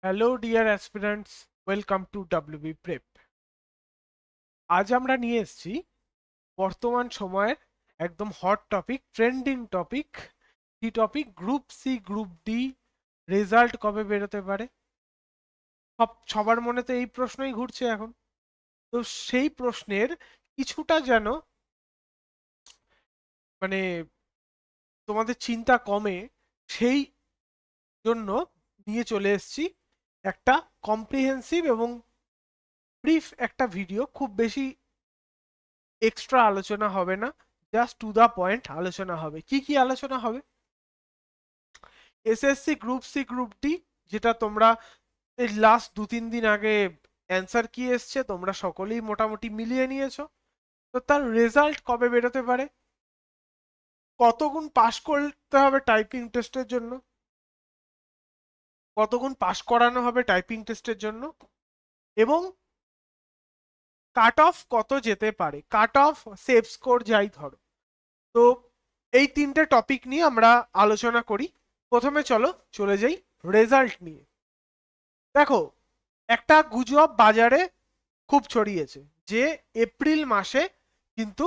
Hello dear aspirants, welcome to WB prep. আজ আমরা নিয়ে এসেছি বর্তমান সময়ের একদম হট টপিক, ট্রেন্ডিং টপিক। কি topic? Group C group D result কবে বেরোতে পারে? সবার মনে তো এই প্রশ্নই ঘুরছে এখন। তো সেই প্রশ্নের কিছুটা যেন মানে তোমাদের চিন্তা কমে, সেই জন্য নিয়ে চলে এসেছি একটা কম্প্রিহেন্সিভ এবং ব্রিফ একটা ভিডিও। খুব বেশি এক্সট্রা আলোচনা হবে না, জাস্ট টু দা পয়েন্ট আলোচনা হবে। কি কি আলোচনা হবে? SSC group C group D, যেটা তোমরা এই লাস্ট 2-3 দিন আগে অ্যান্সার কি এসছে তোমরা সকলেই মোটামুটি মিলিয়ে নিয়েছো। তো তার রেজাল্ট কবে বেরোতে পারে, কত গুণ পাস করতে হবে টাইপিং টেস্টের জন্য, কত গুণ পাস করানো হবে টাইপিং টেস্টের জন্য, এবং কাট অফ কত যেতে পারে, কাট অফ সেফ স্কোর যাই ধরো। তো এই তিনটে টপিক নিয়ে আমরা আলোচনা করি। প্রথমে চলো চলে যাই রেজাল্ট নিয়ে। দেখো, একটা গুজব বাজারে খুব ছড়িয়েছে যে এপ্রিল মাসে কিন্তু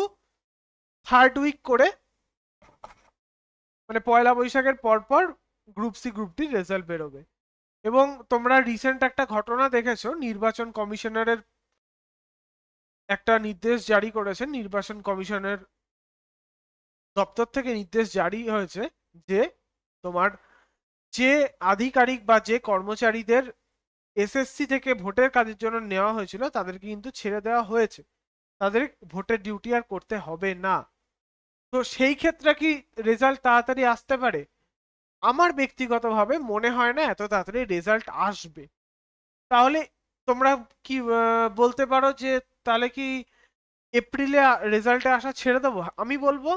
থার্ড উইক করে, মানে পয়লা বৈশাখের পর পর group C group D result বেরোবে। এবং তোমরা রিসেন্ট একটা ঘটনা দেখেছো, নির্বাচন কমিশনারের একটা নির্দেশ জারি করেছেন। নির্বাচন কমিশনের দপ্তর থেকে নির্দেশ জারি হয়েছে যে তোমার যে আধিকারিক বা যে কর্মচারীদের এসএসসি থেকে ভোটের কাজের জন্য নেওয়া হয়েছিল তাদেরকে কিন্তু ছেড়ে দেওয়া হয়েছে, তাদের ভোটের ডিউটি আর করতে হবে না। তো সেই ক্ষেত্রে কি রেজাল্ট তাড়াতাড়ি আসতে পারে? আমার ব্যক্তিগতভাবে মনে হয় না এত তাড়াতাড়ি রেজাল্ট আসবে। তাহলে তোমরা কি বলতে পারো যে তাহলে কি এপ্রিলে রেজাল্টে আসা ছেড়ে দেবো? আমি বলবো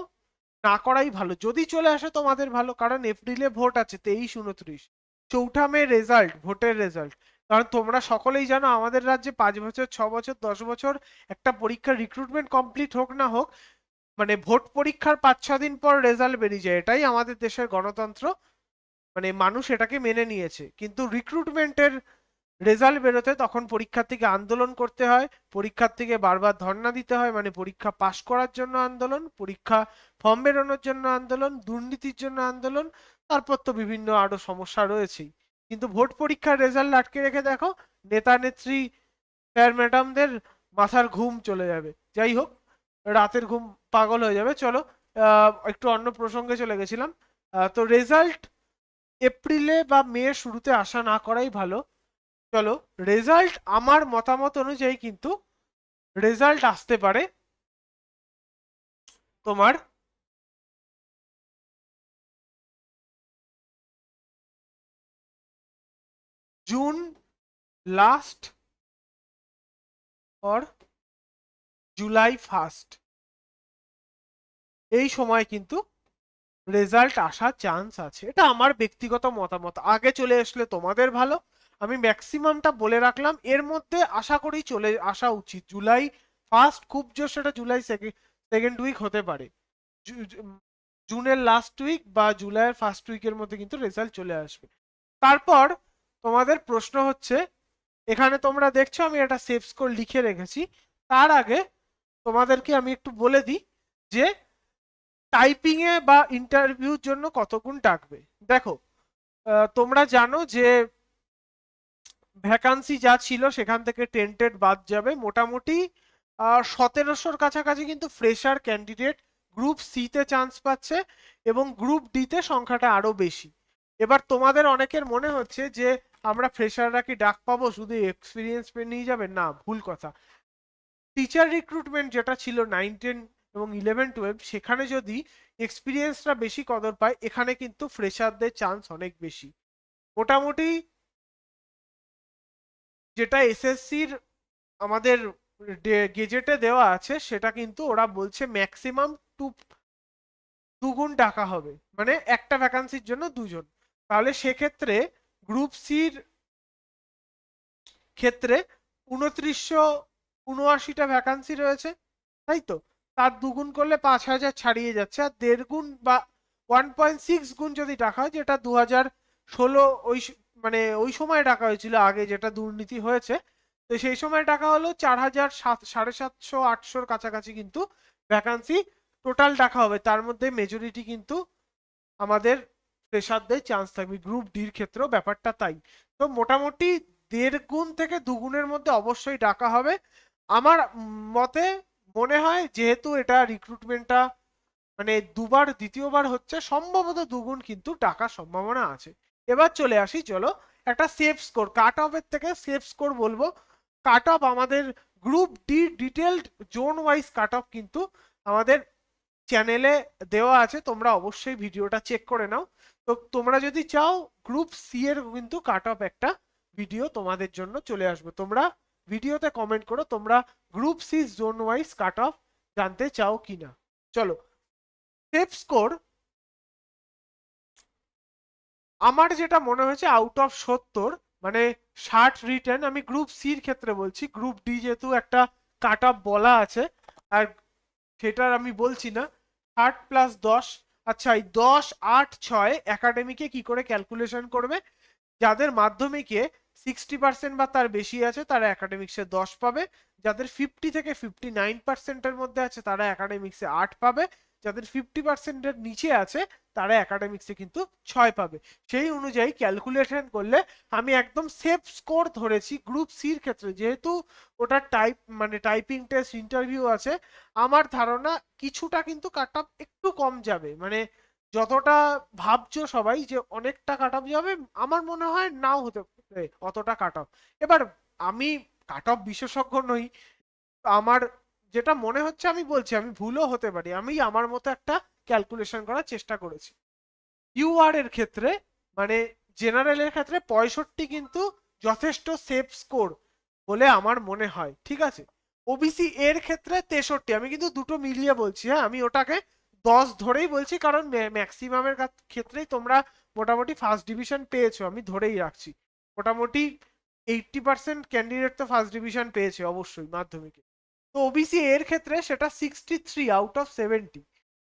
না করাই ভালো। যদি চলে আসে তোমাদের ভালো, কারণ এপ্রিলে ভোট আছে 23-29, 4 মে রেজাল্ট, ভোটের রেজাল্ট। কারণ তোমরা সকলেই জানো আমাদের রাজ্যে 5 বছর, 6 বছর, 10 বছর একটা পরীক্ষার রিক্রুটমেন্ট কমপ্লিট হোক না হোক, মানে ভোট পরীক্ষার 5-6 দিন পর রেজাল্ট বেরিয়ে যায়। এটাই আমাদের দেশের গণতন্ত্র, মানে মানুষ এটাকে মেনে নিয়েছে। কিন্তু রিক্রুটমেন্টের রেজাল্ট বেরোতে তখন পরীক্ষার্থীকে আন্দোলন করতে হয়, পরীক্ষার্থীকে বারবার ধর্ণা দিতে হয়, মানে পরীক্ষা পাশ করার জন্য আন্দোলন, পরীক্ষা ফর্ম বেরোনোর জন্য আন্দোলন, দুর্নীতির জন্য আন্দোলন, তারপর তো বিভিন্ন আরো সমস্যা রয়েছেই। কিন্তু ভোট পরীক্ষার রেজাল্ট আটকে রেখে দেখো, নেতা নেত্রী স্যার ম্যাডামদের মাথার ঘুম চলে যাবে। যাই হোক, রাতের ঘুম পাগল হয়ে যাবে। চলো একটু অন্য প্রসঙ্গে চলে গেছিলাম। তো রেজাল্ট এপ্রিলে বা মে শুরুতে আশা না করাই ভালো। চলো, রেজাল্ট আমার মতামত অনুযায়ী কিন্তু রেজাল্ট আসতে পারে তোমার June last or July first, এই সময় কিন্তু রেজাল্ট আসার চান্স আছে। এটা আমার ব্যক্তিগত মতামত। আগে চলে আসলে তোমাদের ভালো, আমি ম্যাক্সিমামটা বলে রাখলাম। এর মধ্যে আশা করি চলে আসা উচিত। জুলাই ফার্স্ট, খুব জোর সেটা জুলাই সেকেন্ড উইক হতে পারে। জুনের লাস্ট উইক বা জুলাইয়ের ফার্স্ট উইকের মধ্যে কিন্তু রেজাল্ট চলে আসবে। তারপর তোমাদের প্রশ্ন হচ্ছে, এখানে তোমরা দেখছো আমি একটা সেভ স্কোর লিখে রেখেছি। তার আগে তোমাদেরকে আমি একটু বলে দিই যে টাইপিং এ বা ইন্টারভিউর জন্য কত গুণ ডাকবে। দেখো, তোমরা জানো যে ভ্যাকান্সি যা ছিল সেখান থেকে টেন্টেড বাদ যাবে মোটামুটি 1700-র কাছাকাছি কিন্তু ফ্রেশার ক্যান্ডিডেট গ্রুপ সি তে চান্স পাচ্ছে, এবং গ্রুপ ডি তে সংখ্যাটা আরো বেশি। এবার তোমাদের অনেকের মনে হচ্ছে যে আমরা ফ্রেশাররা কি ডাক পাবো, শুধু এক্সপিরিয়েন্স পেয়ে নিয়ে যাবে? না, ভুল কথা। টিচার রিক্রুটমেন্ট যেটা ছিল 9-10 এবং 11-12, সেখানে যদি এক্সপিরিয়েন্সটা বেশি কদর পায়, এখানে কিন্তু ফ্রেশারদের চান্স অনেক বেশি। মোটামুটি যেটা এসএসসির আমাদের গেজেটে দেওয়া আছে সেটা কিন্তু ওরা বলছে ম্যাক্সিমাম দুগুণ টাকা হবে, মানে একটা ভ্যাকান্সির জন্য দুজন। তাহলে সেক্ষেত্রে গ্রুপ সির ক্ষেত্রে 2979টা ভ্যাকান্সি রয়েছে, তাই তো? তার দুগুণ করলে 5000 ছাড়িয়ে যাচ্ছে। আর 1.5 গুণ বা 1.6 গুণ যদি টাকা হয়, যেটা 2016 ওই মানে ওই সময় ডাকা হয়েছিল আগে যেটা দুর্নীতি হয়েছে, তো সেই সময় ডাকা হলো 4,700-800 কাছাকাছি কিন্তু ভ্যাকান্সি টোটাল ডাকা হবে, তার মধ্যে মেজরিটি কিন্তু আমাদের ফ্রেশারদের চান্স থাকবে। গ্রুপ ডির ক্ষেত্রেও ব্যাপারটা তাই। তো মোটামুটি 1.5 গুণ থেকে 2 গুণের মধ্যে অবশ্যই ডাকা হবে আমার মতে। মনে হয় যেহেতু এটা রিক্রুটমেন্টটা মানে দুবার দ্বিতীয়বার হচ্ছে, সম্ভবত 2 গুণ কিন্তু ডাকার সম্ভাবনা আছে। এবার চলে আসি, চলো একটা সেফ স্কোর, কাট অফের থেকে সেফ স্কোর বলবো। কাট অফ আমাদের group D detailed zone wise cut of কিন্তু আমাদের চ্যানেলে দেওয়া আছে, তোমরা অবশ্যই ভিডিওটা চেক করে নাও। তো তোমরা যদি চাও গ্রুপ সি এর কিন্তু কাট অফ একটা ভিডিও তোমাদের জন্য চলে আসবে, তোমরা ভিডিওতে কমেন্ট করো তোমরা group C zone wise cut off জানতে চাও কিনা। চলো সেফ স্কোর আমার যেটা মনে হয়েছে আউট অফ 70, মানে 60 রিটেন, আমি গ্রুপ সির ক্ষেত্রে বলছি, গ্রুপ ডি যেহেতু একটা কাট অফ বলা আছে আর সেটার আমি বলছি না। 60+10, আচ্ছা এই 10, 8, 6 একাডেমিকে কি করে ক্যালকুলেশন করবে? যাদের মাধ্যমিকে 60% বা তার বেশি আছে তারা একাডেমিক্সে 10 পাবে, যাদের 50 থেকে 59%-এর মধ্যে আছে তারা একাডেমিক্সে 8 পাবে, যাদের 50%-এর নিচে আছে তারা একাডেমিক্সে কিন্তু 6 পাবে। সেই অনুযায়ী ক্যালকুলেশন করলে আমি একদম সেফ স্কোর ধরেছি গ্রুপ সির ক্ষেত্রে, যেহেতু ওটা মানে টাইপিং টেস্ট ইন্টারভিউ আছে, আমার ধারণা কিছুটা কিন্তু কাট অফ একটু কম যাবে, মানে যতটা ভাবছো সবাই যে অনেকটা কাট অফ যাবে, আমার মনে হয় নাও হতে পারে অতটা কাট অফ। এবার আমি কাট অফ বিশেষজ্ঞ নই, আমার যেটা মনে হচ্ছে আমি বলছি, আমি ভুলও হতে পারি, আমি আমার মতো একটা ক্যালকুলেশন করার চেষ্টা করেছি। ইউআর এর ক্ষেত্রে মানে জেনারেলের ক্ষেত্রে 65 কিন্তু যথেষ্ট সেফ স্কোর বলে আমার মনে হয়, ঠিক আছে। ওবিসি এর ক্ষেত্রে 63, আমি কিন্তু দুটো মিলিয়ে বলছি, হ্যাঁ আমি ওটাকে 10 ধরেই বলছি, কারণ ম্যাক্সিমামের ক্ষেত্রেই তোমরা মোটামুটি ফার্স্ট ডিভিশন পেয়েছো, আমি ধরেই রাখছি। মোটামুটি 80% ক্যান্ডিডেট তো ফার্স্ট ডিভিশন পেয়েছে অবশ্যই মাধ্যমিকে। তো ওবিসি এর ক্ষেত্রে সেটা 63 আউট অফ 70,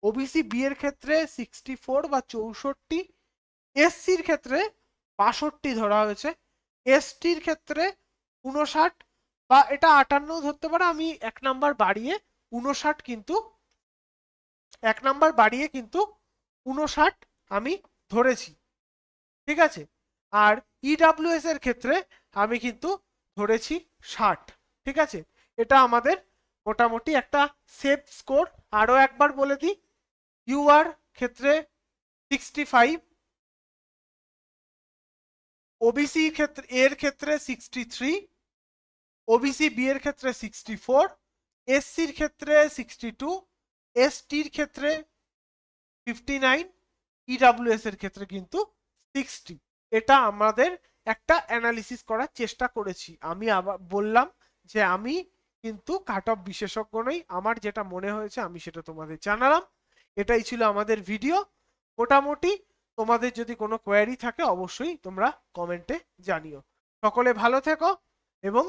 ওবিসি বি এর ক্ষেত্রে 64 বা 64, এসসির ক্ষেত্রে 62 ধরা হয়েছে, এসটির ক্ষেত্রে 59 বা এটা 58 ধরতে পারো, আমি 1 নাম্বার বাড়িয়ে 59 কিন্তু 1 নাম্বার বাড়িয়ে কিন্তু 59 আমি ধরেছি, ঠিক আছে। আর ইডাব্লিউএস এর ক্ষেত্রে আমি কিন্তু ধরেছি 60, ঠিক আছে। এটা আমাদের মোটামুটি একটা সেফ স্কোর। আরো একবার বলে দিই, ইউআর ক্ষেত্রে 65, ওবিসি ক্ষেত্রে এর ক্ষেত্রে 63, ওবিসি বি এর ক্ষেত্রে 64, এসসির ক্ষেত্রে 62, এসটির ক্ষেত্রে 59, ইডাব্লিউএস এর ক্ষেত্রে কিন্তু 60। এটা আমাদের একটা অ্যানালিসিস করার চেষ্টা করেছি। আমি আবার বললাম যে আমি কিন্তু কাট অফ বিশেষজ্ঞ নই, আমার যেটা মনে হয়েছে আমি সেটা তোমাদের জানালাম। এটাই ছিল আমাদের ভিডিও। মোটামুটি তোমাদের যদি কোনো কোয়ারি থাকে অবশ্যই তোমরা কমেন্টে জানিও। সকলে ভালো থেকো এবং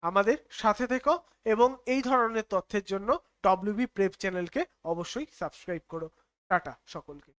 আমাদের সাথে থেকো, এবং এই ধরনের তথ্যের জন্য ডব্লিউবি প্রেপ চ্যানেলকে অবশ্যই সাবস্ক্রাইব করো। টাটা সকলকে।